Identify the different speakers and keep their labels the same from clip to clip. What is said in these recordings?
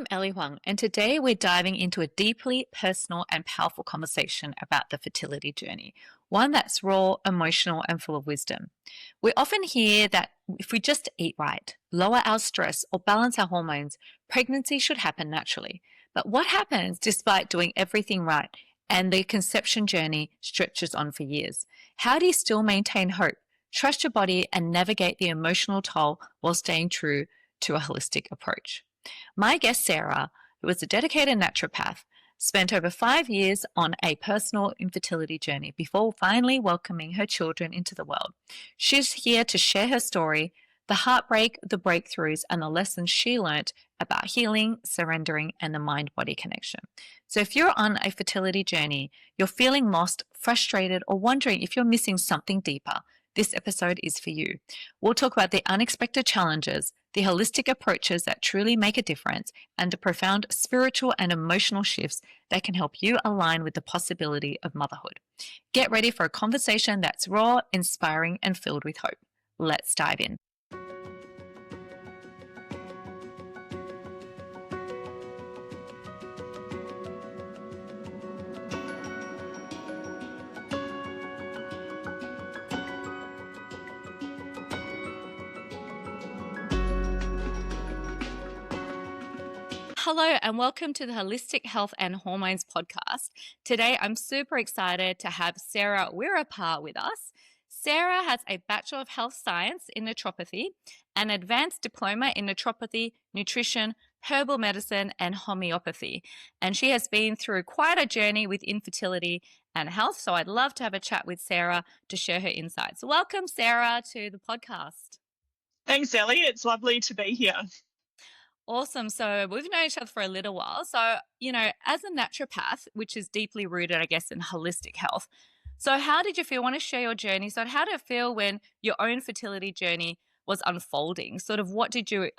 Speaker 1: I'm Eli Huang, and today we're diving into a deeply personal and powerful conversation about the fertility journey, one that's raw, emotional, and full of wisdom. We often hear that if we just eat right, lower our stress, or balance our hormones, pregnancy should happen naturally. But what happens despite doing everything right and the conception journey stretches on for years? How do you still maintain hope, trust your body, and navigate the emotional toll while staying true to a holistic approach? My guest, Sarah, who is a dedicated naturopath, spent over 5 years on a personal infertility journey before finally welcoming her children into the world. She's here to share her story, the heartbreak, the breakthroughs, and the lessons she learned about healing, surrendering, and the mind-body connection. So if you're on a fertility journey, you're feeling lost, frustrated, or wondering if you're missing something deeper, this episode is for you. We'll talk about the unexpected challenges, the holistic approaches that truly make a difference, and the profound spiritual and emotional shifts that can help you align with the possibility of motherhood. Get ready for a conversation that's raw, inspiring, and filled with hope. Let's dive in. Hello, and welcome to the Holistic Health and Hormones podcast. Today, I'm super excited to have Sarah Wirapar with us. Sarah has a Bachelor of Health Science in Naturopathy, an Advanced Diploma in Naturopathy, Nutrition, Herbal Medicine, and Homeopathy. And she has been through quite a journey with infertility and health, so I'd love to have a chat with Sarah to share her insights. Welcome, Sarah, to the podcast.
Speaker 2: Thanks, Ellie. It's lovely to be here.
Speaker 1: Awesome. So we've known each other for a little while. So, as a naturopath, which is deeply rooted, I guess, in holistic health. So how did you feel? I want to share your journey. So how did it feel when your own fertility journey was unfolding? Sort of what did you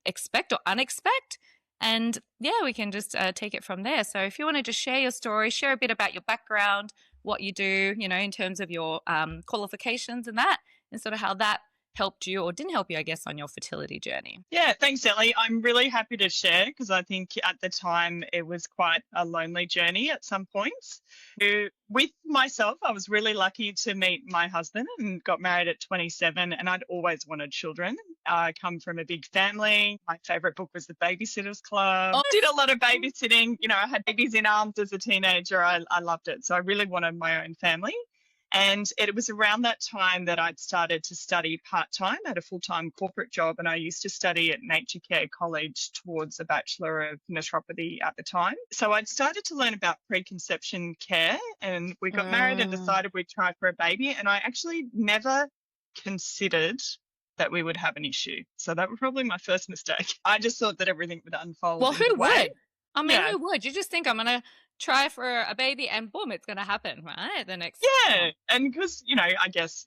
Speaker 1: expect or unexpect? And yeah, we can just take it from there. So if you want to just share your story, share a bit about your background, what you do, in terms of your qualifications and that, and sort of how that helped you or didn't help you, I guess, on your fertility journey.
Speaker 2: Yeah, thanks, Ellie. I'm really happy to share because I think at the time it was quite a lonely journey at some points. With myself, I was really lucky to meet my husband and got married at 27, and I'd always wanted children. I come from a big family. My favourite book was The Babysitter's Club.
Speaker 1: Oh.
Speaker 2: Did a lot of babysitting. I had babies in arms as a teenager. I loved it. So I really wanted my own family. And it was around that time that I'd started to study part-time at a full-time corporate job. And I used to study at Nature Care College towards a Bachelor of Naturopathy at the time. So I'd started to learn about preconception care, and we got married and decided we'd try for a baby. And I actually never considered that we would have an issue. So that was probably my first mistake. I just thought that everything would unfold.
Speaker 1: Well, who
Speaker 2: way.
Speaker 1: would? I mean, who would? You just think I'm going to try for a baby and boom, it's going to happen, right? The next.
Speaker 2: Yeah. And because, I guess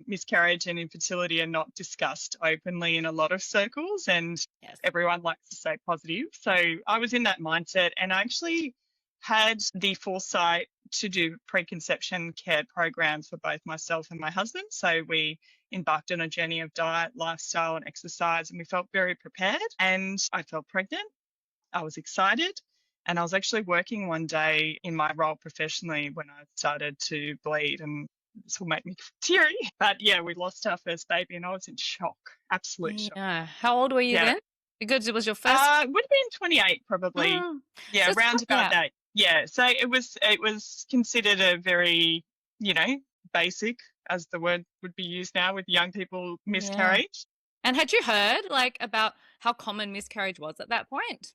Speaker 2: miscarriage and infertility are not discussed openly in a lot of circles, and everyone likes to stay positive. So I was in that mindset, and I actually had the foresight to do preconception care programs for both myself and my husband. So we embarked on a journey of diet, lifestyle, and exercise, and we felt very prepared. And I felt pregnant. I was excited. And I was actually working one day in my role professionally when I started to bleed, and this will make me teary. But yeah, we lost our first baby and I was in shock, absolute shock.
Speaker 1: How old were you then? Because it was your first.
Speaker 2: It would have been 28 probably. Yeah, so around about that. Yeah, so it was considered a very, basic, as the word would be used now with young people, miscarriage.
Speaker 1: And had you heard about how common miscarriage was at that point?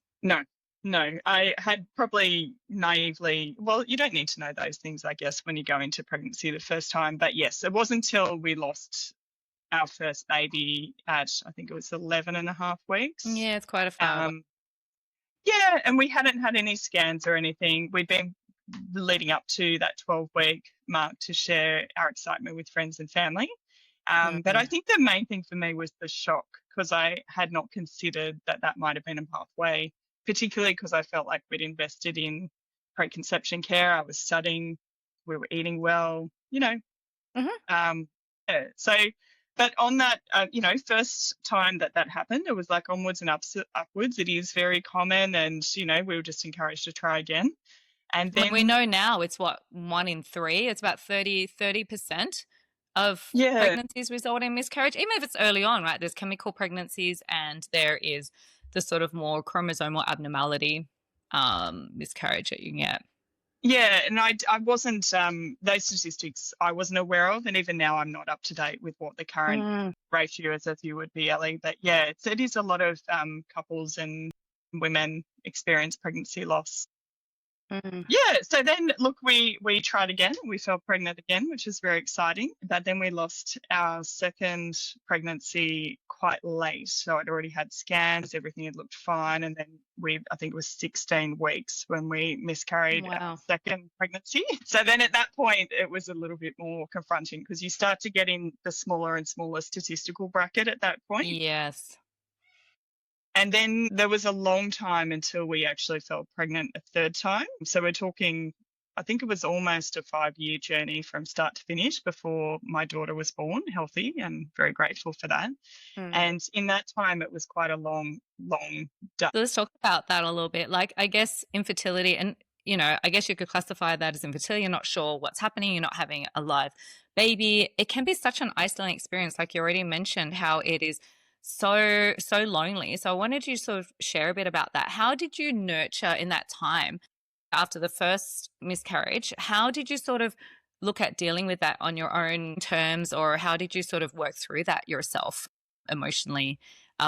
Speaker 2: No, I had probably naively, well, you don't need to know those things, I guess, when you go into pregnancy the first time. But yes, it wasn't until we lost our first baby at, I think it was 11 and a half weeks.
Speaker 1: Yeah, it's quite a far.
Speaker 2: Yeah, and we hadn't had any scans or anything. We'd been leading up to that 12-week mark to share our excitement with friends and family. But I think the main thing for me was the shock, because I had not considered that might have been a pathway, particularly because I felt like we'd invested in preconception care. I was studying, we were eating well, So But on that, first time that that happened, it was like onwards and upwards. It is very common, and we were just encouraged to try again. And
Speaker 1: When we
Speaker 2: then,
Speaker 1: know now it's what, 1 in 3, it's about 30% of
Speaker 2: yeah,
Speaker 1: pregnancies result in miscarriage, even if it's early on, right? There's chemical pregnancies and there is the sort of more chromosomal abnormality miscarriage that you can get.
Speaker 2: yeah, and I wasn't those statistics I wasn't aware of, and even now I'm not up to date with what the current
Speaker 1: Mm,
Speaker 2: ratio is, as you would be, Ellie. But yeah, it is a lot of couples and women experience pregnancy loss.
Speaker 1: mm.
Speaker 2: Yeah, so then look, we tried again. We fell pregnant again, which is very exciting. But then we lost our second pregnancy quite late. So I'd already had scans, everything had looked fine. And then I think it was 16 weeks when we miscarried our
Speaker 1: Wow.
Speaker 2: second pregnancy. So then at that point, it was a little bit more confronting because you start to get in the smaller and smaller statistical bracket at that point.
Speaker 1: Yes.
Speaker 2: And then there was a long time until we actually fell pregnant a third time. So we're talking, I think it was almost a 5-year journey from start to finish before my daughter was born, healthy, and very grateful for that.
Speaker 1: Mm.
Speaker 2: And in that time, it was quite a long, long day.
Speaker 1: So let's talk about that a little bit. Like, I guess infertility, and I guess you could classify that as infertility. You're not sure what's happening. You're not having a live baby. It can be such an isolating experience. Like you already mentioned, how it is so lonely. So I wanted you to sort of share a bit about that. How did you nurture in that time after the first miscarriage? How did you sort of look at dealing with that on your own terms, or how did you sort of work through that yourself emotionally?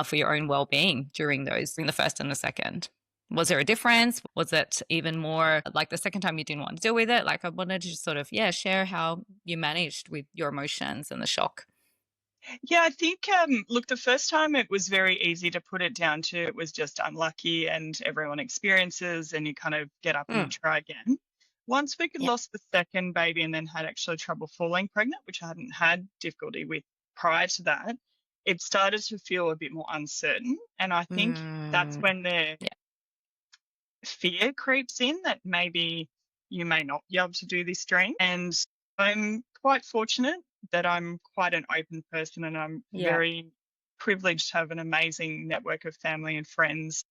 Speaker 1: For your own well-being during the first and the second? Was there a difference? Was it even more like the second time you didn't want to deal with it? Like I wanted to sort of, yeah, share how you managed with your emotions and the shock.
Speaker 2: Yeah, I think, look, the first time it was very easy to put it down to it was just unlucky and everyone experiences and you kind of get up and you
Speaker 1: Mm,
Speaker 2: try again. Once we
Speaker 1: yeah.
Speaker 2: lost the second baby and then had actually trouble falling pregnant, which I hadn't had difficulty with prior to that, it started to feel a bit more uncertain. And I think that's
Speaker 1: Mm,
Speaker 2: when the
Speaker 1: yeah.
Speaker 2: fear creeps in that maybe you may not be able to do this dream. And I'm quite fortunate that I'm quite an open person and I'm
Speaker 1: Yeah.
Speaker 2: very privileged to have an amazing network of family and friends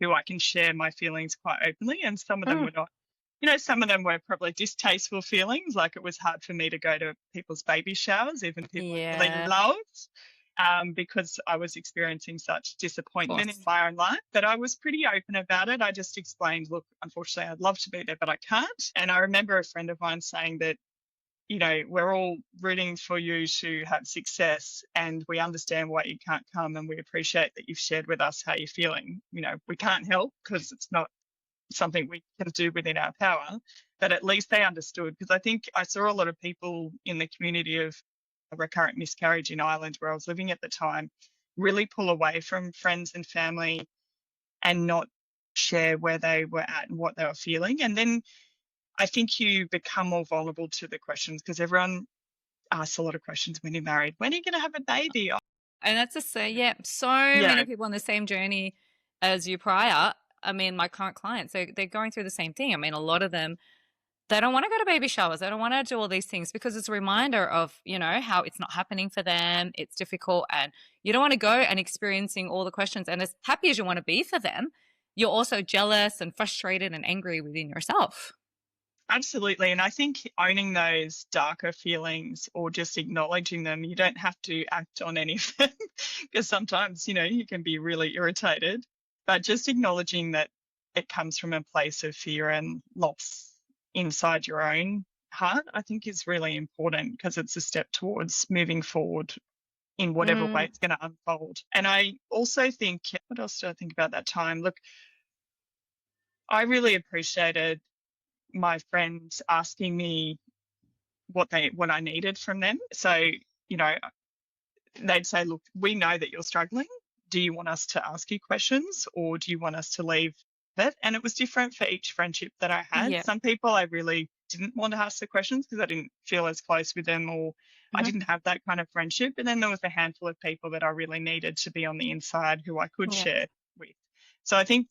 Speaker 2: who I can share my feelings quite openly. And some of them
Speaker 1: Mm,
Speaker 2: were not, some of them were probably distasteful feelings. Like it was hard for me to go to people's baby showers, even people I really
Speaker 1: yeah.
Speaker 2: loved, because I was experiencing such
Speaker 1: Of
Speaker 2: disappointment in
Speaker 1: course.
Speaker 2: my own life. But I was pretty open about it. I just explained, look, unfortunately, I'd love to be there, but I can't. And I remember a friend of mine saying that, we're all rooting for you to have success and we understand why you can't come and we appreciate that you've shared with us how you're feeling. We can't help because it's not something we can do within our power, but at least they understood. Because I think I saw a lot of people in the community of a recurrent miscarriage in Ireland where I was living at the time really pull away from friends and family and not share where they were at and what they were feeling. And then I think you become more vulnerable to the questions because everyone asks a lot of questions when you're married. When are you going to have a baby? Oh,
Speaker 1: And that's just say, yeah, so
Speaker 2: yeah,
Speaker 1: many people on the same journey as you prior. I mean, my current clients, they're going through the same thing. I mean, a lot of them, they don't want to go to baby showers. They don't want to do all these things because it's a reminder of, how it's not happening for them. It's difficult. And you don't want to go and experiencing all the questions. And as happy as you want to be for them, you're also jealous and frustrated and angry within yourself.
Speaker 2: absolutely. And I think owning those darker feelings or just acknowledging them, you don't have to act on any of them because sometimes, you can be really irritated, but just acknowledging that it comes from a place of fear and loss inside your own heart, I think is really important because it's a step towards moving forward in whatever way
Speaker 1: Mm,
Speaker 2: it's going to unfold. And I also think, what else do I think about that time? Look, I really appreciated my friends asking me what I needed from them. So, you know, they'd say, look, we know that you're struggling. Do you want us to ask you questions or do you want us to leave it? And it was different for each friendship that I had.
Speaker 1: yeah.
Speaker 2: Some people I really didn't want to ask the questions because I didn't feel as close with them or I
Speaker 1: Hmm.
Speaker 2: didn't have that kind of friendship. And then there was a handful of people that I really needed to be on the inside who I could
Speaker 1: Yeah.
Speaker 2: share with. So I think,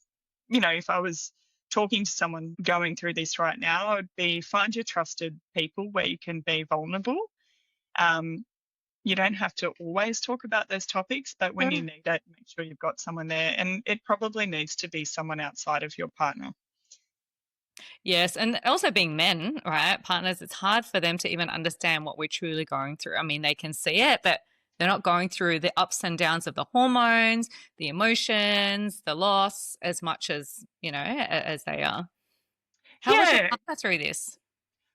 Speaker 2: if I was talking to someone going through this right now, I would be find your trusted people where you can be vulnerable. Um, you don't have to always talk about those topics, but when you
Speaker 1: Mm.
Speaker 2: need it, make sure you've got someone there. And it probably needs to be someone outside of your partner.
Speaker 1: Yes, and also being men, right? Partners, it's hard for them to even understand what we're truly going through. I mean, they can see it, but they're not going through the ups and downs of the hormones, the emotions, the loss as much as, as they are. How was your
Speaker 2: Yeah.
Speaker 1: partner through this?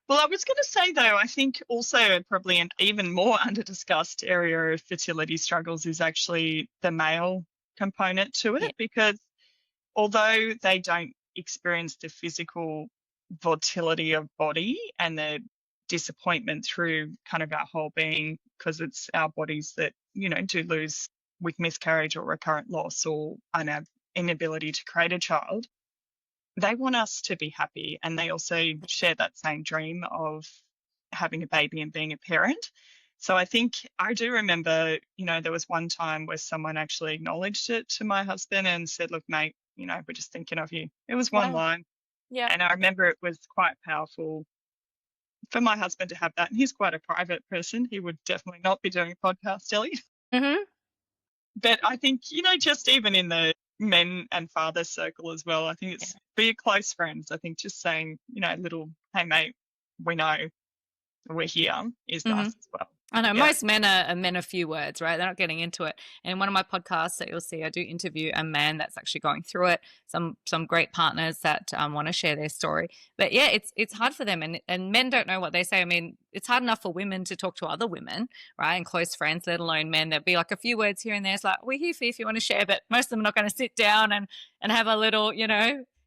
Speaker 2: Well, I was going to say, though, I think also probably an even more under-discussed area of fertility struggles is actually the male component to
Speaker 1: Yeah.
Speaker 2: it, because although they don't experience the physical volatility of body and the disappointment through kind of our whole being, because it's our bodies that, do lose with miscarriage or recurrent loss or an inability to create a child, they want us to be happy. And they also share that same dream of having a baby and being a parent. So I think I do remember, there was one time where someone actually acknowledged it to my husband and said, look, mate, we're just thinking of you. It was one
Speaker 1: Wow.
Speaker 2: line.
Speaker 1: Yeah.
Speaker 2: And I remember it was quite powerful for my husband to have that. And he's quite a private person. He would definitely not be doing a podcast, Ellie.
Speaker 1: Mm-hmm.
Speaker 2: But I think, just even in the men and father circle as well, I think
Speaker 1: Yeah.
Speaker 2: it's for your close friends. I think just saying, little, hey, mate, we know we're here is
Speaker 1: Mm-hmm.
Speaker 2: nice as well.
Speaker 1: I know
Speaker 2: Yeah.
Speaker 1: most men are men of few words, right? They're not getting into it. And in one of my podcasts that you'll see, I do interview a man that's actually going through it. Some great partners that want to share their story. But yeah, it's hard for them, and men don't know what they say. I mean, it's hard enough for women to talk to other women, right, and close friends, let alone men. There'll be like a few words here and there. It's like we're here for you if you want to share, but most of them are not going to sit down and have a little,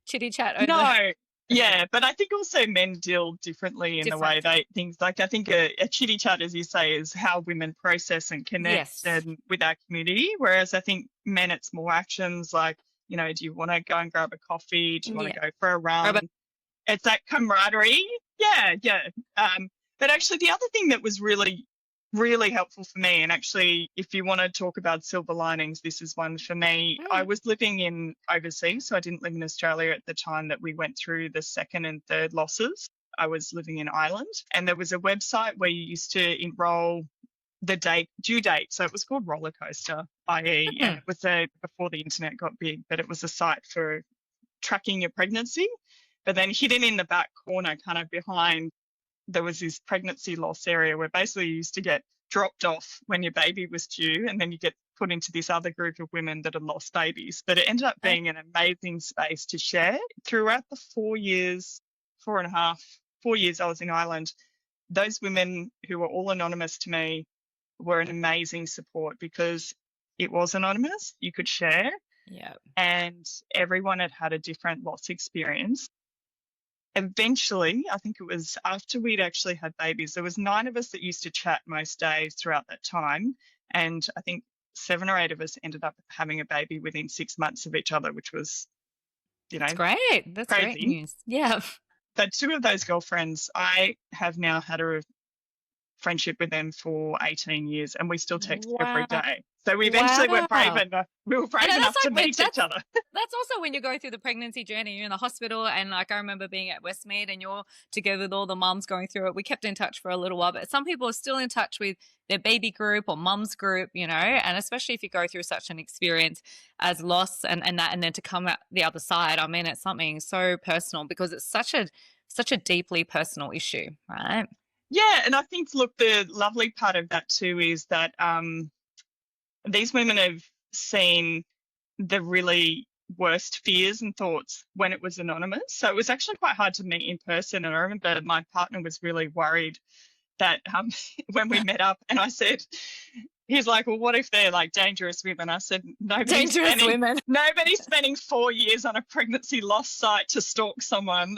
Speaker 1: chitty chat over
Speaker 2: No,
Speaker 1: over
Speaker 2: yeah, but I think also men deal differently in the way
Speaker 1: different.
Speaker 2: they things like I think a chitty chat, as you say, is how women process and connect
Speaker 1: Yes.
Speaker 2: and with our community. Whereas I think men, it's more actions like, do you want to go and grab a coffee? Do you want
Speaker 1: Yeah.
Speaker 2: to go for a
Speaker 1: Robert.
Speaker 2: run? It's that camaraderie. Yeah, yeah. But actually, the other thing that was really, really helpful for me, and actually, if you want to talk about silver linings, this is one for me. I
Speaker 1: Mm.
Speaker 2: was living in overseas, so I didn't live in Australia at the time that we went through the second and third losses. I was living in Ireland, and there was a website where you used to enroll the due date. So it was called Roller Coaster, IE, and
Speaker 1: Mm.
Speaker 2: it was before the internet got big, but it was a site for tracking your pregnancy. But then hidden in the back corner, kind of behind, there was this pregnancy loss area where basically you used to get dropped off when your baby was due, and then you get put into this other group of women that had lost babies. But it ended up being an amazing space to share. Throughout the 4 years, 4.5, 4 years I was in Ireland, those women who were all anonymous to me were an amazing support because it was anonymous. You could share,
Speaker 1: Yeah.
Speaker 2: and everyone had had a different loss experience. Eventually, I think it was after we'd actually had babies, there was 9 of us that used to chat most days throughout that time. And I think 7 or 8 of us ended up having a baby within 6 months of each other, which was,
Speaker 1: That's great. That's great
Speaker 2: crazy.
Speaker 1: news. Yeah.
Speaker 2: But 2 of those girlfriends, I have now had a friendship with them for 18 years and we still text every
Speaker 1: Wow.
Speaker 2: day. So we eventually were brave
Speaker 1: Wow.
Speaker 2: enough. We were
Speaker 1: I
Speaker 2: brave
Speaker 1: know
Speaker 2: enough
Speaker 1: that's
Speaker 2: to
Speaker 1: like
Speaker 2: meet each other.
Speaker 1: that's also when you're going through the pregnancy journey. You're in the hospital, and like I remember being at Westmead, and you're together with all the mums going through it. We kept in touch for a little while, but some people are still in touch with their baby group or mums group, and especially if you go through such an experience as loss and then to come out the other side. I mean, it's something so personal because it's such a deeply personal issue, right?
Speaker 2: Yeah, and I think, look, the lovely part of that too is that these women have seen the really worst fears and thoughts when it was anonymous. So it was actually quite hard to meet in person. And I remember my partner was really worried that when we met up, and I said, he's like, well, what if they're like dangerous women? I said,
Speaker 1: Dangerous women.
Speaker 2: nobody's spending 4 years on a pregnancy loss site to stalk someone.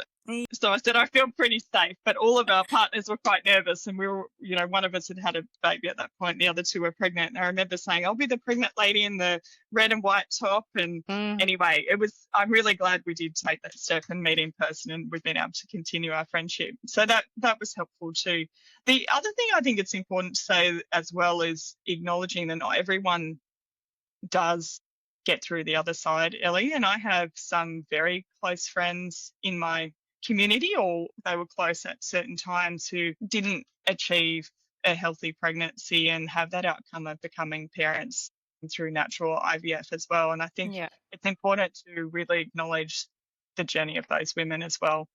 Speaker 2: So I said, I feel pretty safe, but all of our partners were quite nervous, and we were, one of us had a baby at that point. The other 2 were pregnant. And I remember saying, I'll be the pregnant lady in the red and white top. And anyway, I'm really glad we did take that step and meet in person, and we've been able to continue our friendship. So that was helpful too. The other thing I think it's important to say as well is acknowledging that not everyone does get through the other side, Ellie. And I have some very close friends in my community, or they were close at certain times, who didn't achieve a healthy pregnancy and have that outcome of becoming parents through natural IVF as well. And I think
Speaker 1: Yeah.
Speaker 2: it's important to really acknowledge the journey of those women as well,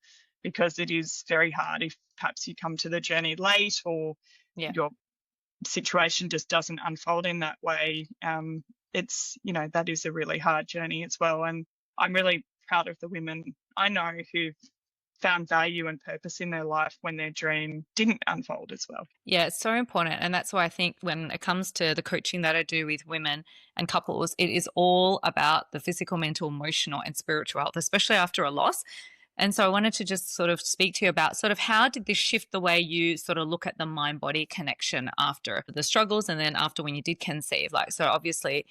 Speaker 2: because it is very hard if perhaps you come to the journey late or
Speaker 1: Yeah.
Speaker 2: your situation just doesn't unfold in that way. It's, that is a really hard journey as well. And I'm really proud of the women I know who've found value and purpose in their life when their dream didn't unfold as well.
Speaker 1: Yeah, it's so important. And that's why I think when it comes to the coaching that I do with women and couples, it is all about the physical, mental, emotional, and spiritual health, especially after a loss. And so I wanted to just sort of speak to you about sort of how did this shift the way you sort of look at the mind body connection after the struggles and then after when you did conceive? Like, so obviously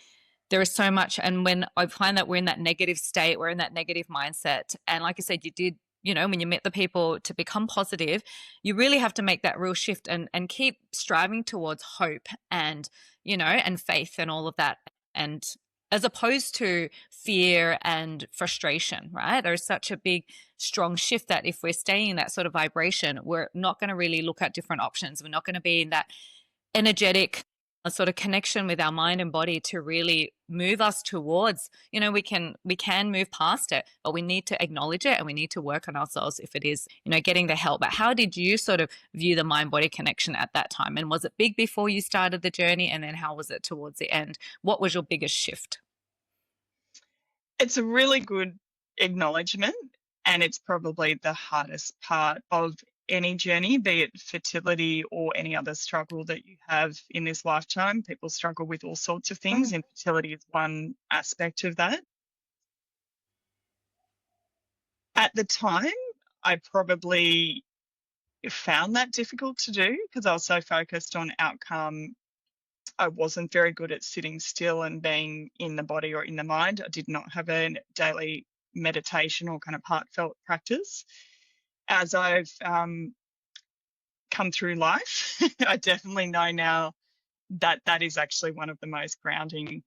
Speaker 1: there is so much. And when I find that we're in that negative state, we're in that negative mindset. And like I said, you did, when you met the people to become positive, you really have to make that real shift and keep striving towards hope and, and faith and all of that. And as opposed to fear and frustration, right? There's such a big, strong shift that if we're staying in that sort of vibration, we're not going to really look at different options. We're not going to be in that energetic sort of connection with our mind and body to really move us towards, we can move past it, but we need to acknowledge it and we need to work on ourselves if it is, getting the help. But how did you sort of view the mind body connection at that time? And was it big before you started the journey? And then how was it towards the end? What was your biggest shift?
Speaker 2: It's a really good acknowledgement, and it's probably the hardest part of any journey, be it fertility or any other struggle that you have in this lifetime. People struggle with all sorts of things.
Speaker 1: Mm.
Speaker 2: Infertility is one aspect of that. At the time, I probably found that difficult to do because I was so focused on outcome. I wasn't very good at sitting still and being in the body or in the mind. I did not have a daily meditation or kind of heartfelt practice. As I've come through life, I definitely know now that that is actually one of the most grounding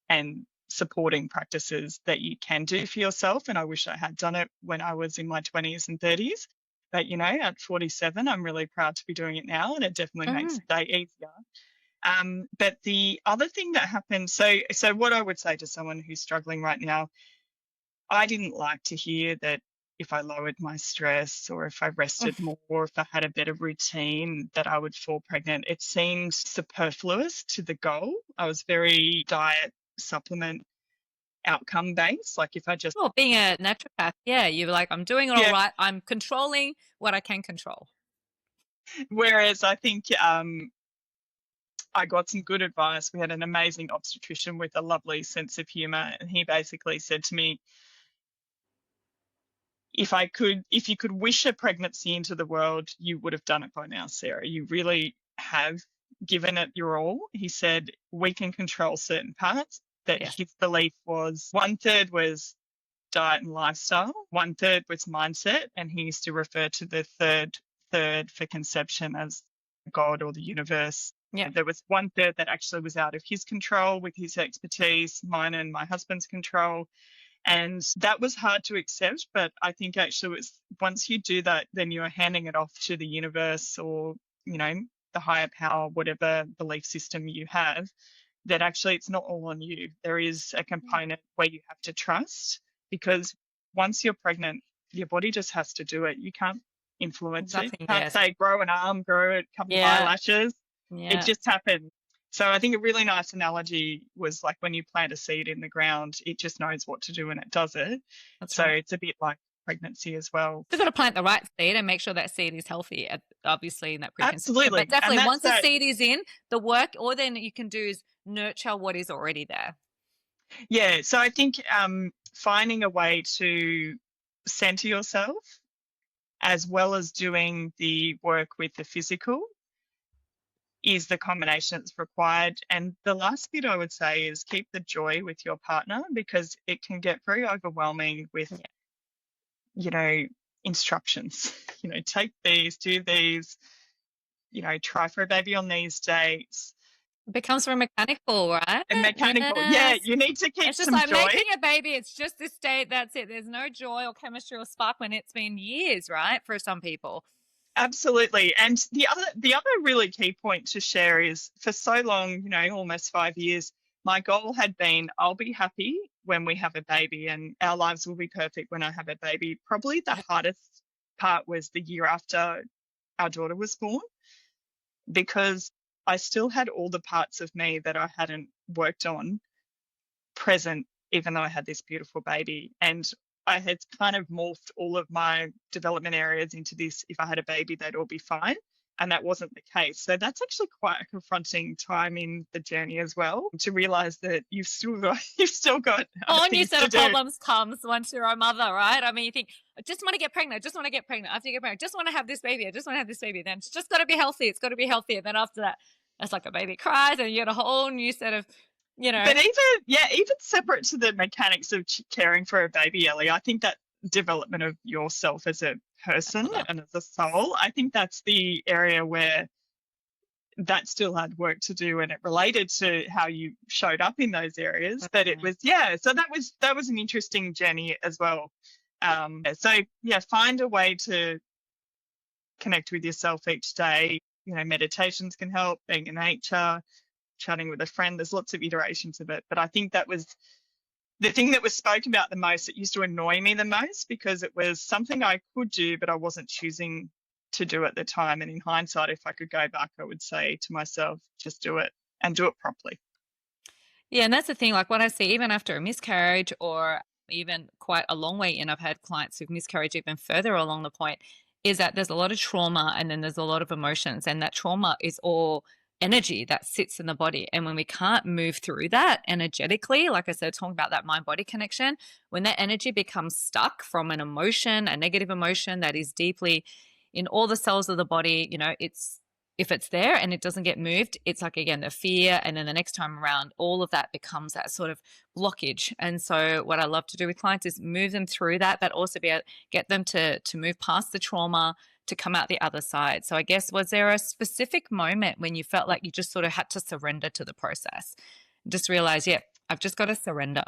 Speaker 2: and supporting practices that you can do for yourself. And I wish I had done it when I was in my 20s and 30s. But, at 47, I'm really proud to be doing it now, and it definitely makes
Speaker 1: Mm.
Speaker 2: the day easier. But the other thing that happened, so what I would say to someone who's struggling right now, I didn't like to hear that if I lowered my stress or if I rested more or if I had a better routine that I would fall pregnant. It seemed superfluous to the goal. I was very diet, supplement, outcome based. Like if I just,
Speaker 1: Well, being a naturopath, yeah, you're like, I'm doing it all
Speaker 2: yeah.
Speaker 1: right. I'm controlling what I can control.
Speaker 2: Whereas I think I got some good advice. We had an amazing obstetrician with a lovely sense of humor. And he basically said to me, if you could wish a pregnancy into the world, you would have done it by now, Sarah. You really have given it your all. He said, we can control certain parts. That
Speaker 1: Yes.
Speaker 2: his belief was 1/3 was diet and lifestyle, 1/3 was mindset. And he used to refer to the third for conception as God or the universe.
Speaker 1: Yeah.
Speaker 2: There was 1/3 that actually was out of his control with his expertise, mine and my husband's control. And that was hard to accept, but I think actually it's once you do that, then you're handing it off to the universe or, the higher power, whatever belief system you have, that actually it's not all on you. There is a component where you have to trust, because once you're pregnant, your body just has to do it. You can't influence it.
Speaker 1: Exactly.
Speaker 2: You can't
Speaker 1: Yes.
Speaker 2: say grow an arm, grow a couple of
Speaker 1: Yeah.
Speaker 2: eyelashes. It
Speaker 1: Yeah.
Speaker 2: just happens. So I think a really nice analogy was like when you plant a seed in the ground, it just knows what to do and it does it.
Speaker 1: That's
Speaker 2: So
Speaker 1: right.
Speaker 2: it's a bit like pregnancy as well.
Speaker 1: You've got to plant the right seed and make sure that seed is healthy, obviously, in that preconception. But
Speaker 2: Absolutely. And
Speaker 1: definitely,
Speaker 2: that's
Speaker 1: once the
Speaker 2: that.
Speaker 1: seed is in, the work, all then you can do is nurture what is already there.
Speaker 2: Yeah. So I think finding a way to center yourself as well as doing the work with the physical is the combination that's required. And the last bit I would say is keep the joy with your partner, because it can get very overwhelming with, instructions. Take these, do these, try for a baby on these dates.
Speaker 1: It becomes very mechanical, right?
Speaker 2: And mechanical. Yeah,
Speaker 1: Yes.
Speaker 2: you need to keep
Speaker 1: It's just
Speaker 2: some
Speaker 1: like
Speaker 2: joy.
Speaker 1: making a baby. It's just this state. That's it. There's no joy or chemistry or spark when it's been years, right? For some people.
Speaker 2: Absolutely. And the other really key point to share is for so long, almost 5 years, my goal had been I'll be happy when we have a baby and our lives will be perfect when I have a baby. Probably the
Speaker 1: Yeah.
Speaker 2: hardest part was the year after our daughter was born because I still had all the parts of me that I hadn't worked on present, even though I had this beautiful baby. And I had kind of morphed all of my development areas into this if I had a baby, they'd all be fine. And that wasn't the case. So that's actually quite a confronting time in the journey as well, to realize that you've still got
Speaker 1: Whole new
Speaker 2: things
Speaker 1: set
Speaker 2: to
Speaker 1: of
Speaker 2: do.
Speaker 1: problems comes once you're a mother, right? I mean, you think, I just want to get pregnant. I just want to get pregnant. After you get pregnant, I just want to have this baby. I just want to have this baby. Then it's just got to be healthy. It's got to be healthy. And then after that, it's like a baby cries and you get a whole new set of, you know,
Speaker 2: But even separate to the mechanics of caring for a baby, Ellie, I think that development of yourself as a person
Speaker 1: mother.
Speaker 2: and as a soul, I think that's the area where that still had work to do, and it related to how you showed up in those areas. But it was, so that was an interesting journey as well. So yeah, find a way to connect with yourself each day. Meditations can help, being in nature, chatting with a friend. There's lots of iterations of it, but I think that was the thing that was spoken about the most. It used to annoy me the most because it was something I could do, but I wasn't choosing to do at the time. And in hindsight, if I could go back, I would say to myself, just do it and do it properly.
Speaker 1: Yeah, and that's the thing. Like what I see, even after a miscarriage or even quite a long way in, I've had clients who've miscarriage even further along the point, is that there's a lot of trauma and then there's a lot of emotions. And that trauma is all energy that sits in the body. And when we can't move through that energetically, like I said, talking about that mind body connection, when that energy becomes stuck from an emotion, a negative emotion that is deeply in all the cells of the body, it's if it's there and it doesn't get moved, it's like again the fear, and then the next time around, all of that becomes that sort of blockage. And so, what I love to do with clients is move them through that, but also be able get them to move past the trauma to come out the other side. So, I guess was there a specific moment when you felt like you just sort of had to surrender to the process, just realize, yeah, I've just got to surrender.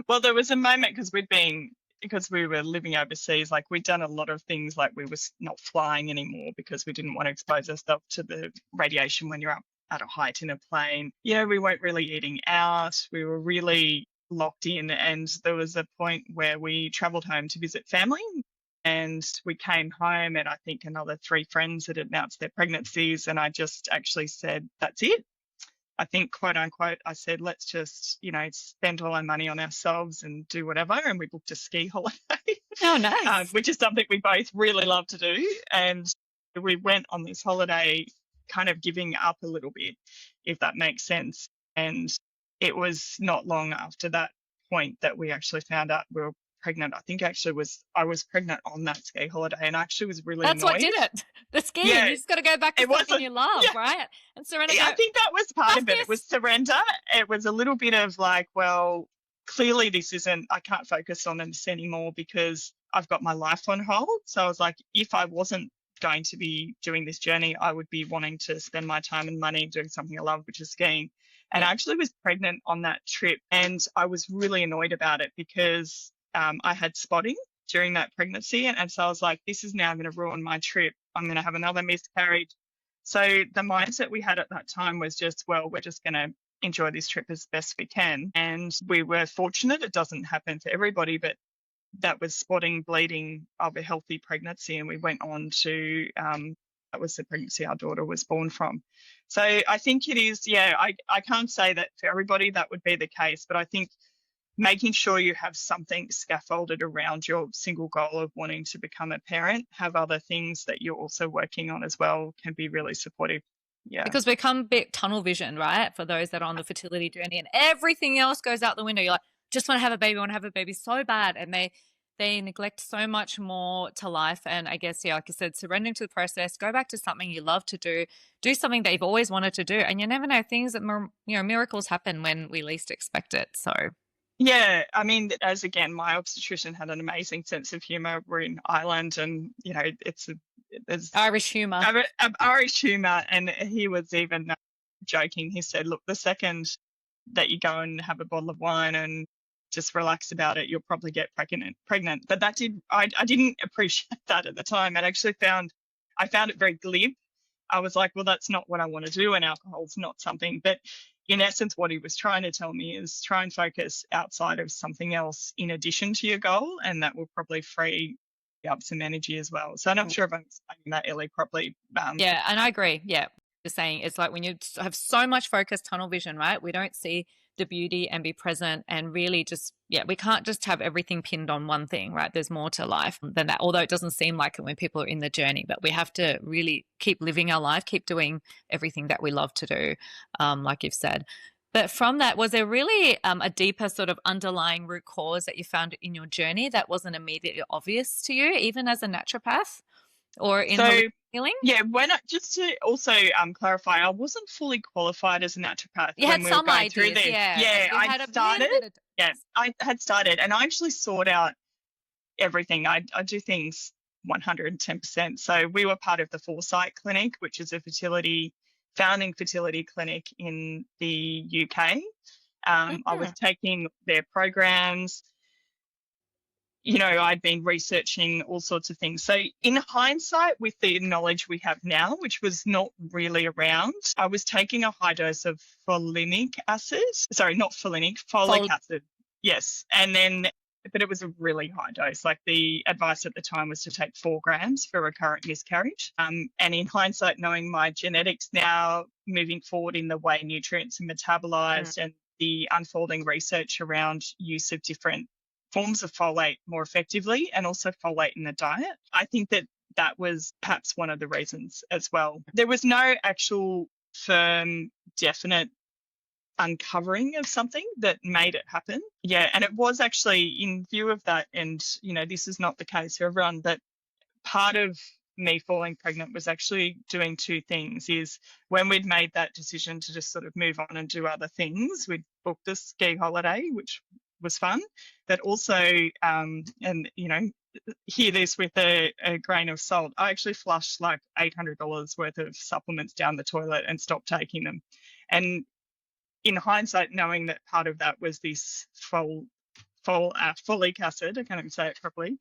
Speaker 2: Well, there was a moment because we were living overseas, like we'd done a lot of things, like we was not flying anymore because we didn't want to expose ourselves to the radiation when you're up at a height in a plane. We weren't really eating out. We were really locked in. And there was a point where we traveled home to visit family. And we came home, and I think another 3 friends had announced their pregnancies. And I just actually said, that's it. I think, quote unquote, I said, let's just, spend all our money on ourselves and do whatever. And we booked a ski holiday,
Speaker 1: Oh, nice.
Speaker 2: which is something we both really love to do. And we went on this holiday kind of giving up a little bit, if that makes sense. And it was not long after that point that we actually found out we were pregnant. I think actually I was pregnant on that ski holiday, and I actually was really
Speaker 1: That's what
Speaker 2: annoyed.
Speaker 1: did it. The skiing.
Speaker 2: Yeah,
Speaker 1: You just got to go back to
Speaker 2: it was
Speaker 1: something you love,
Speaker 2: yeah,
Speaker 1: right? And surrender.
Speaker 2: I
Speaker 1: Go,
Speaker 2: think that was part
Speaker 1: love
Speaker 2: of it. It was
Speaker 1: this.
Speaker 2: surrender. It was a little bit of like, well, clearly I can't focus on this anymore because I've got my life on hold. So I was like, if I wasn't going to be doing this journey, I would be wanting to spend my time and money doing something I love, which is skiing. And
Speaker 1: Yeah.
Speaker 2: I actually was pregnant on that trip, and I was really annoyed about it because I had spotting during that pregnancy. And so I was like, this is now going to ruin my trip. I'm going to have another miscarriage. So the mindset we had at that time was just, well, we're just going to enjoy this trip as best we can. And we were fortunate. It doesn't happen for everybody, but that was spotting bleeding of a healthy pregnancy. And we went on to, that was the pregnancy our daughter was born from. So I think it is, I can't say that for everybody that would be the case, but I think making sure you have something scaffolded around your single goal of wanting to become a parent, have other things that you're also working on as well, can be really supportive. Yeah.
Speaker 1: Because we become a bit tunnel vision, right? For those that are on the fertility journey and everything else goes out the window. You're like, just want to have a baby, want to have a baby so bad. And they neglect so much more to life. And I guess, yeah, like I said, surrendering to the process, go back to something you love to do something that you've always wanted to do. And you never know, things that, miracles happen when we least expect it. So
Speaker 2: Yeah, I mean, as again, my obstetrician had an amazing sense of humor. We're in Ireland, and there's
Speaker 1: Irish humor.
Speaker 2: Irish humor, and he was even joking. He said, "Look, the second that you go and have a bottle of wine and just relax about it, you'll probably get pregnant." But I didn't appreciate that at the time. I actually found I found it very glib. I was like, well, that's not what I want to do, and alcohol's not something. But in essence, what he was trying to tell me is try and focus outside of something else in addition to your goal, and that will probably free up some energy as well. So I'm not sure if I'm explaining that, Ellie, properly.
Speaker 1: Yeah, and I agree. Yeah. Just saying it's like when you have so much focus, tunnel vision, right? We don't see the beauty and be present and really just, yeah, we can't just have everything pinned on one thing, right? There's more to life than that, although it doesn't seem like it when people are in the journey, but we have to really keep living our life, keep doing everything that we love to do, like you've said. But from that, was there really a deeper sort of underlying root cause that you found in your journey that wasn't immediately obvious to you, even as a naturopath or in
Speaker 2: So
Speaker 1: holistic healing?
Speaker 2: yeah, just to also clarify, I wasn't fully qualified as a naturopath
Speaker 1: You
Speaker 2: when
Speaker 1: had
Speaker 2: we were
Speaker 1: some
Speaker 2: going through
Speaker 1: ideas,
Speaker 2: this.
Speaker 1: yeah, but
Speaker 2: Yeah,
Speaker 1: you
Speaker 2: I'd
Speaker 1: had a little
Speaker 2: started.
Speaker 1: bit of.
Speaker 2: Yeah, I had started, and I actually sought out everything. I do things 110%. So we were part of the Foresight Clinic, which is a founding fertility clinic in the UK. I was taking their programs. I'd been researching all sorts of things. So in hindsight, with the knowledge we have now, which was not really around, I was taking a high dose of folinic acid. Sorry, not folinic, folic acid. Yes. But it was a really high dose. Like the advice at the time was to take 4 grams for recurrent miscarriage. And in hindsight, knowing my genetics now, moving forward in the way nutrients are metabolized and the unfolding research around use of different forms of folate more effectively and also folate in the diet, I think that was perhaps one of the reasons as well. There was no actual firm, definite uncovering of something that made it happen. Yeah, and it was actually in view of that, and this is not the case for everyone, but part of me falling pregnant was actually doing 2 things. Is when we'd made that decision to just sort of move on and do other things, we'd booked a ski holiday, which was fun, but also, and hear this with a grain of salt, I actually flushed like $800 worth of supplements down the toilet and stopped taking them. And in hindsight, knowing that part of that was this folic acid, I can't even say it properly,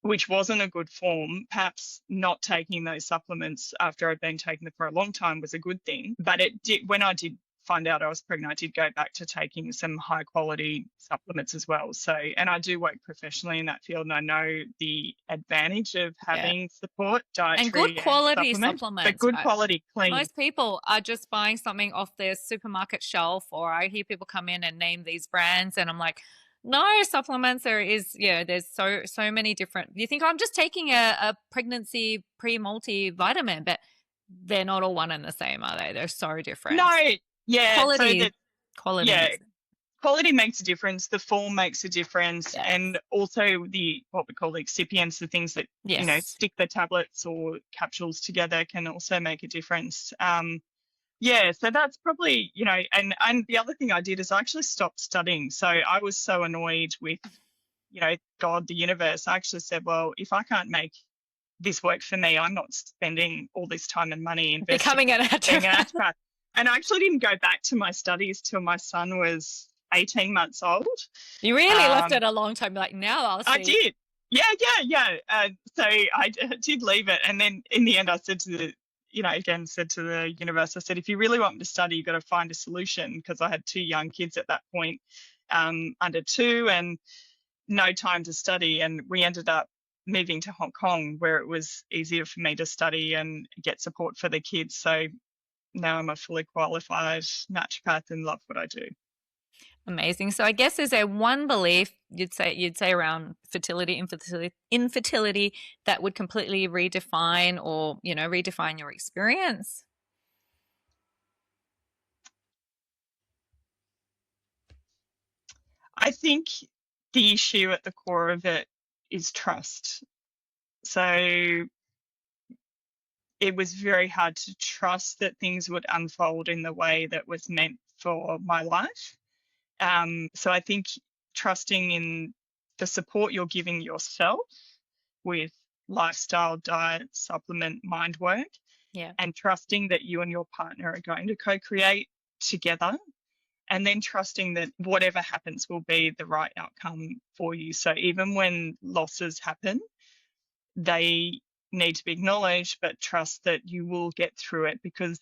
Speaker 2: which wasn't a good form, perhaps not taking those supplements after I'd been taking them for a long time was a good thing. But when I did find out I was pregnant, I did go back to taking some high quality supplements as well. So, and I do work professionally in that field, and I know the advantage of having support, dietary
Speaker 1: and good quality
Speaker 2: supplements, but good
Speaker 1: right?
Speaker 2: quality, clean.
Speaker 1: Most people are just buying something off their supermarket shelf, or I hear people come in and name these brands, and I'm like, no, supplements. There's so many different. You think I'm just taking a pregnancy multivitamin, but they're not all one and the same, are they? They're so different.
Speaker 2: No, yeah,
Speaker 1: quality.
Speaker 2: Yeah, quality makes a difference. The form makes a difference,
Speaker 1: yes.
Speaker 2: And also what we call the excipients, the things that stick the tablets or capsules together, can also make a difference. So that's probably and the other thing I did is I actually stopped studying. So I was so annoyed with God, the universe. I actually said, well, if I can't make this work for me, I'm not spending all this time and money investing
Speaker 1: becoming an
Speaker 2: naturopath. And I actually didn't go back to my studies till my son was 18 months old.
Speaker 1: You really left it a long time. Like, now I'll see.
Speaker 2: I did. Yeah. So I did leave it. And then in the end, I said to the universe, I said, if you really want me to study, you've got to find a solution, because I had 2 young kids at that point, under 2, and no time to study. And we ended up moving to Hong Kong, where it was easier for me to study and get support for the kids. So now I'm a fully qualified naturopath and love what I do.
Speaker 1: Amazing. So I guess, is there one belief you'd say around fertility, infertility that would completely redefine your experience?
Speaker 2: I think the issue at the core of it is trust. So it was very hard to trust that things would unfold in the way that was meant for my life. So I think trusting in the support you're giving yourself with lifestyle, diet, supplement, mind work, and trusting that you and your partner are going to co-create together, and then trusting that whatever happens will be the right outcome for you. So even when losses happen, they need to be acknowledged, but trust that you will get through it, because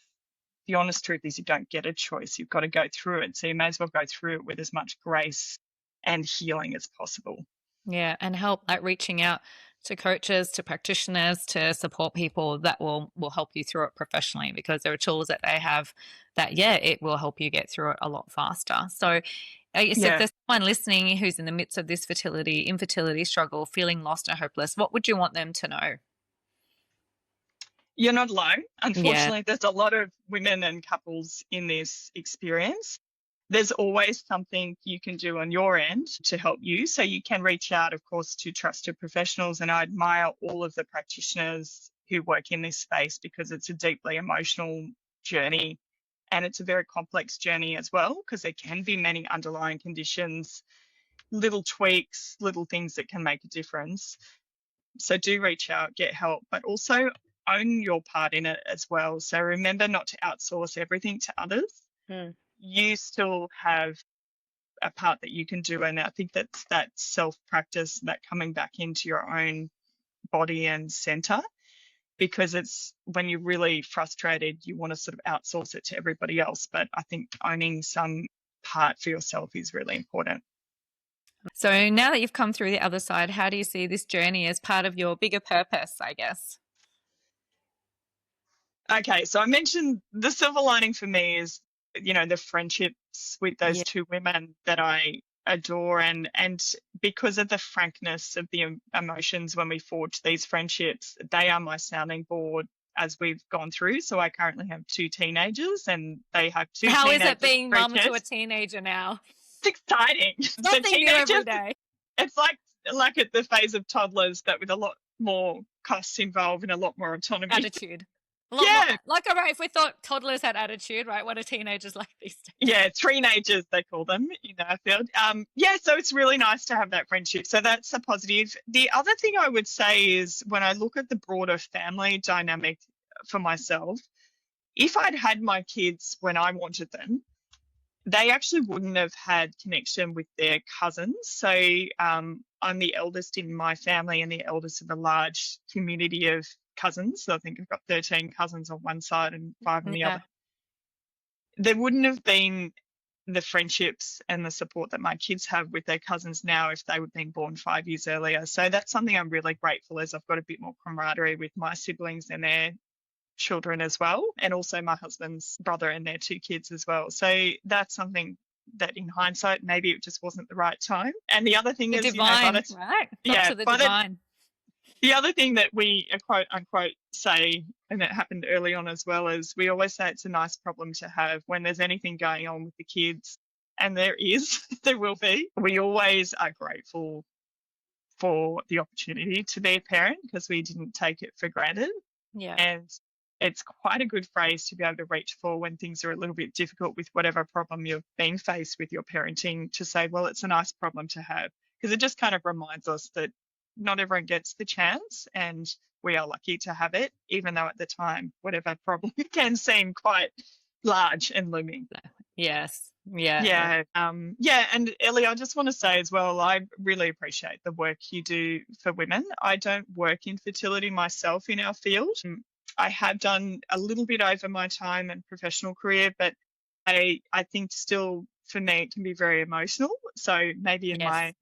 Speaker 2: the honest truth is you don't get a choice. You've got to go through it. So you may as well go through it with as much grace and healing as possible.
Speaker 1: Yeah, and help, like reaching out to coaches, to practitioners, to support people that will help you through it professionally, because there are tools that they have that, yeah, it will help you get through it a lot faster. So I guess if
Speaker 2: Yeah.
Speaker 1: there's someone listening who's in the midst of this infertility struggle, feeling lost and hopeless, what would you want them to know?
Speaker 2: You're not alone.
Speaker 1: Yeah.
Speaker 2: Unfortunately, there's a lot of women and couples in this experience. There's always something you can do on your end to help you. So you can reach out, of course, to trusted professionals. And I admire all of the practitioners who work in this space, because it's a deeply emotional journey, and it's a very complex journey as well, because there can be many underlying conditions, little tweaks, little things that can make a difference. So do reach out, get help, but also own your part in it as well. So remember not to outsource everything to others.
Speaker 1: Mm.
Speaker 2: You still have a part that you can do. And I think that's that self-practice, that coming back into your own body and center, because it's when you're really frustrated, you want to sort of outsource it to everybody else. But I think owning some part for yourself is really important.
Speaker 1: So now that you've come through the other side, how do you see this journey as part of your bigger purpose, I guess?
Speaker 2: Okay, so I mentioned the silver lining for me is, the friendships with those
Speaker 1: Yeah.
Speaker 2: two women that I adore, and because of the frankness of the emotions when we forge these friendships, they are my sounding board as we've gone through. So I currently have two teenagers, and they have two
Speaker 1: How is
Speaker 2: teenagers,
Speaker 1: it being
Speaker 2: three
Speaker 1: mum to a
Speaker 2: kids.
Speaker 1: teenager now?
Speaker 2: It's exciting. The
Speaker 1: Something new every
Speaker 2: teenagers,
Speaker 1: day.
Speaker 2: it's like at the phase of toddlers, but with a lot more costs involved and a lot more autonomy.
Speaker 1: Attitude. A lot
Speaker 2: Yeah.
Speaker 1: more, like, all right, if we thought toddlers had attitude, right? What are teenagers like these days?
Speaker 2: Yeah, three-nagers, they call them in our field. Yeah, so it's really nice to have that friendship. So that's a positive. The other thing I would say is, when I look at the broader family dynamic for myself, if I'd had my kids when I wanted them, they actually wouldn't have had connection with their cousins. So I'm the eldest in my family and the eldest of a large community of cousins. So I think I've got 13 cousins on one side and 5 on the
Speaker 1: Yeah.
Speaker 2: other. There wouldn't have been the friendships and the support that my kids have with their cousins now if they were being born 5 years earlier. So that's something I'm really grateful, as I've got a bit more camaraderie with my siblings and their children as well, and also my husband's brother and their two kids as well. So that's something that in hindsight, maybe it just wasn't the right time. And the other thing
Speaker 1: The
Speaker 2: is,
Speaker 1: divine, right?
Speaker 2: yeah,
Speaker 1: To the divine.
Speaker 2: the other thing that we quote unquote say, and it happened early on as well, is we always say it's a nice problem to have when there's anything going on with the kids, and there is, there will be. We always are grateful for the opportunity to be a parent, because we didn't take it for granted.
Speaker 1: Yeah.
Speaker 2: And it's quite a good phrase to be able to reach for when things are a little bit difficult with whatever problem you've been faced with your parenting, to say, well, it's a nice problem to have, because it just kind of reminds us that not everyone gets the chance, and we are lucky to have it, even though at the time, whatever problem can seem quite large and looming.
Speaker 1: Yes. Yeah.
Speaker 2: Yeah. And Ellie, I just want to say as well, I really appreciate the work you do for women. I don't work in fertility myself in our field. I have done a little bit over my time and professional career, but I think still for me it can be very emotional. So maybe in my,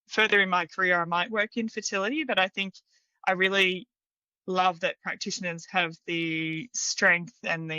Speaker 2: further in my career, I might work in fertility, but I think I really love that practitioners have the strength and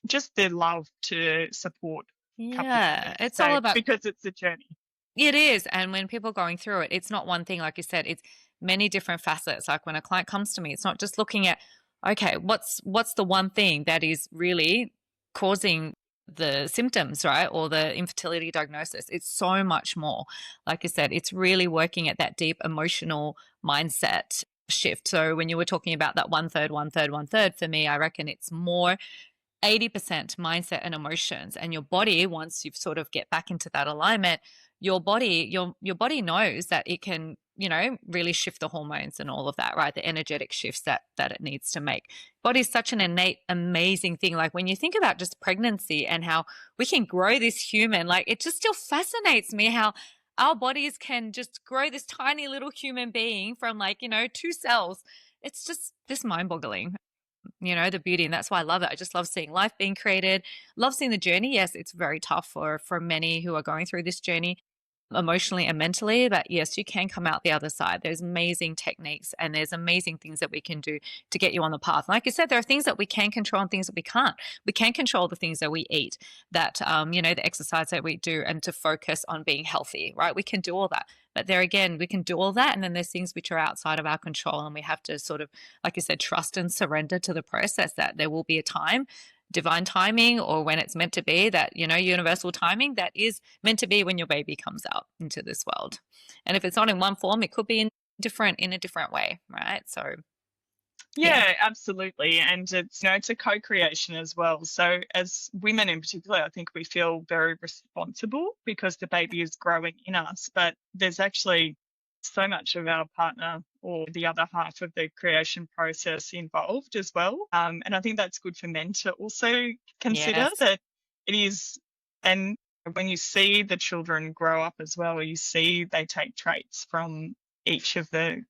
Speaker 2: just their love to support couples.
Speaker 1: Yeah. It's all about,
Speaker 2: because it's a journey.
Speaker 1: it is. And when people are going through it, it's not one thing, like you said, it's many different facets. Like when a client comes to me, it's not just looking at, okay, what's the one thing that is really causing the symptoms, right? Or the infertility diagnosis. It's so much more. Like I said, it's really working at that deep emotional mindset shift. So when you were talking about that 1/3, 1/3, 1/3, for me, I reckon it's more 80% mindset and emotions. And your body, once you've sort of get back into that alignment, your body knows that it can, really shift the hormones and all of that, right? The energetic shifts that it needs to make. Body's such an innate, amazing thing. Like when you think about just pregnancy and how we can grow this human, like it just still fascinates me how our bodies can just grow this tiny little human being from, like, 2 cells. It's just this mind-boggling, the beauty. And that's why I love it. I just love seeing life being created, love seeing the journey. Yes, it's very tough for many who are going through this journey emotionally and mentally, but yes, you can come out the other side. There's amazing techniques and there's amazing things that we can do to get you on the path. Like I said, there are things that we can control and things that we can't. We can control the things that we eat, that the exercise that we do, and to focus on being healthy, right? We can do all that. But there again, we can do all that, and then there's things which are outside of our control, and we have to sort of, like you said, trust and surrender to the process, that there will be a time, divine timing, or when it's meant to be, that universal timing, that is meant to be when your baby comes out into this world. And if it's not in one form, it could be in a different way, right? So yeah.
Speaker 2: Yeah, absolutely. And it's a co-creation as well. So as women in particular, I think we feel very responsible because the baby is growing in us, but there's actually so much of our partner or the other half of the creation process involved as well. And I think that's good for men to also consider,
Speaker 1: Yes,
Speaker 2: that it is. And when you see the children grow up as well, you see they take traits from each of the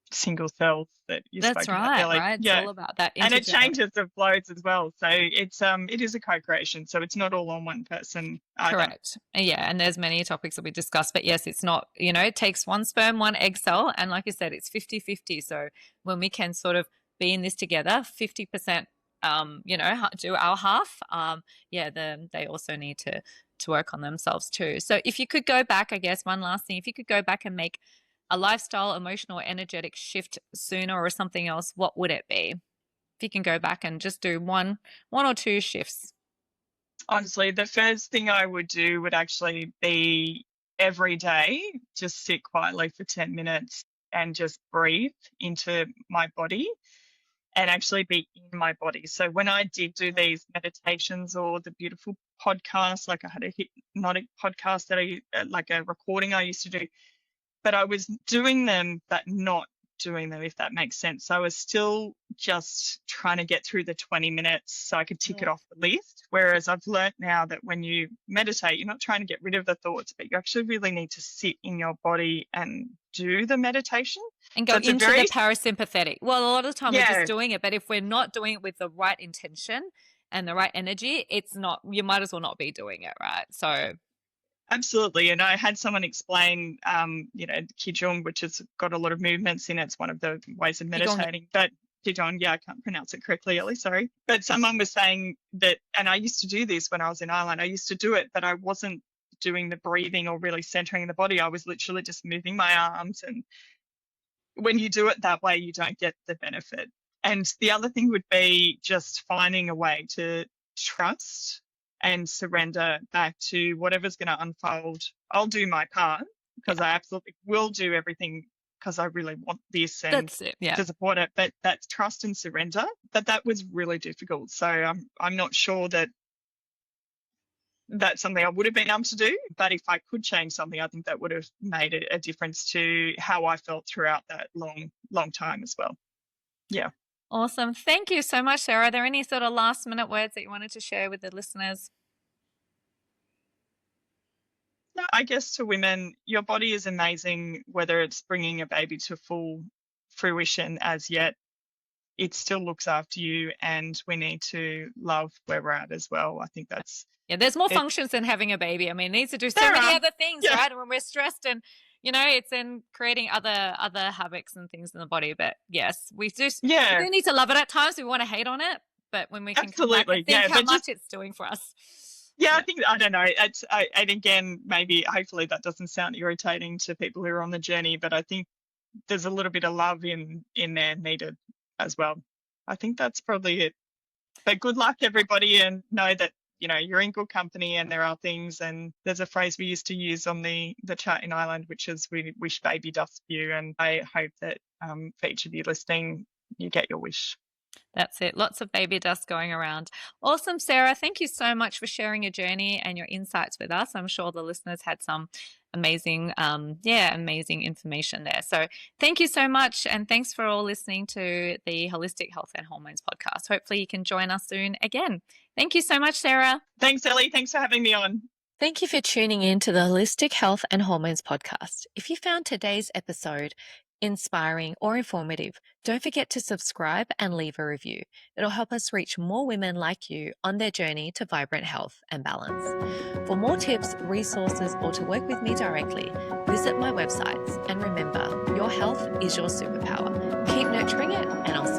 Speaker 2: single cells that you
Speaker 1: that's
Speaker 2: spoke about
Speaker 1: right,
Speaker 2: earlier.
Speaker 1: right. It's
Speaker 2: Yeah.
Speaker 1: all about that
Speaker 2: And it
Speaker 1: intergener.
Speaker 2: changes the flows as well. So it is a co-creation. So it's not all on one person either.
Speaker 1: Correct. Yeah, and there's many topics that we discussed, but yes, it's not, it takes one sperm, one egg cell, and like I said, it's 50-50. So when we can sort of be in this together, 50%, do our half, yeah, they also need to work on themselves too. So if you could go back, I guess one last thing, if you could go back and make a lifestyle, emotional, energetic shift sooner or something else, what would it be? If you can go back and just do one or two shifts.
Speaker 2: Honestly, the first thing I would do would actually be every day, just sit quietly for 10 minutes and just breathe into my body and actually be in my body. So when I did do these meditations or the beautiful podcasts, like I had a hypnotic podcast that like a recording I used to do, but I was doing them, but not doing them, if that makes sense. I was still just trying to get through the 20 minutes so I could tick it
Speaker 1: Yeah.
Speaker 2: off the list. Whereas I've learnt now that when you meditate, you're not trying to get rid of the thoughts, but you actually really need to sit in your body and do the meditation.
Speaker 1: And
Speaker 2: So
Speaker 1: go
Speaker 2: it's a
Speaker 1: into the
Speaker 2: very,
Speaker 1: parasympathetic. Well, a lot of the time we're just
Speaker 2: yeah,
Speaker 1: doing it, but if we're not doing it with the right intention and the right energy, it's not, you might as well not be doing it, right? So,
Speaker 2: absolutely. And I had someone explain, Qigong, which has got a lot of movements in it. It's one of the ways of
Speaker 1: Qigong,
Speaker 2: meditating. But Qigong, yeah, I can't pronounce it correctly, Ellie, sorry. But someone was saying that, and I used to do this when I was in Ireland. I used to do it, but I wasn't doing the breathing or really centering the body. I was literally just moving my arms. And when you do it that way, you don't get the benefit. And the other thing would be just finding a way to trust and surrender back to whatever's going to unfold. I'll do my part because
Speaker 1: yeah,
Speaker 2: I absolutely will do everything because I really want this and
Speaker 1: that's it. Yeah.
Speaker 2: to support it. But that's trust and surrender. But that was really difficult. So I'm not sure that that's something I would have been able to do. But if I could change something, I think that would have made a difference to how I felt throughout that long time as well. Yeah.
Speaker 1: Awesome. Thank you so much, Sarah. Are there any sort of last minute words that you wanted to share with the listeners?
Speaker 2: No, I guess to women, your body is amazing, whether it's bringing a baby to full fruition as yet. It still looks after you, and we need to love where we're at as well. I think that's
Speaker 1: Yeah, there's more
Speaker 2: it.
Speaker 1: functions than having a baby. I mean, it needs to do so
Speaker 2: There
Speaker 1: many
Speaker 2: are,
Speaker 1: other things,
Speaker 2: yeah,
Speaker 1: right? And when we're stressed, and it's in creating other habits and things in the body. But yes, we
Speaker 2: yeah,
Speaker 1: do need to love it at times. We want to hate on it, but when we can come back and
Speaker 2: absolutely,
Speaker 1: think
Speaker 2: yeah.
Speaker 1: how
Speaker 2: But
Speaker 1: much
Speaker 2: just
Speaker 1: it's doing for us.
Speaker 2: yeah, I
Speaker 1: Yeah.
Speaker 2: think I don't know. And again, maybe hopefully that doesn't sound irritating to people who are on the journey, but I think there's a little bit of love in there needed as well. I think that's probably it. But good luck, everybody, and know that you're in good company, and there are things. And there's a phrase we used to use on the chat in Ireland, which is "We wish baby dust for you." And I hope that for each of you listening, you get your wish.
Speaker 1: That's it. Lots of baby dust going around. Awesome, Sarah. Thank you so much for sharing your journey and your insights with us. I'm sure the listeners had some amazing, amazing information there. So thank you so much. And thanks for all listening to the Holistic Health and Hormones podcast. Hopefully you can join us soon again. Thank you so much, Sarah.
Speaker 2: Thanks, Ellie. Thanks for having me on.
Speaker 1: Thank you for tuning in to the Holistic Health and Hormones podcast. If you found today's episode inspiring or informative, don't forget to subscribe and leave a review. It'll help us reach more women like you on their journey to vibrant health and balance. For more tips, resources, or to work with me directly, visit my websites. And remember, your health is your superpower. Keep nurturing it, and I'll see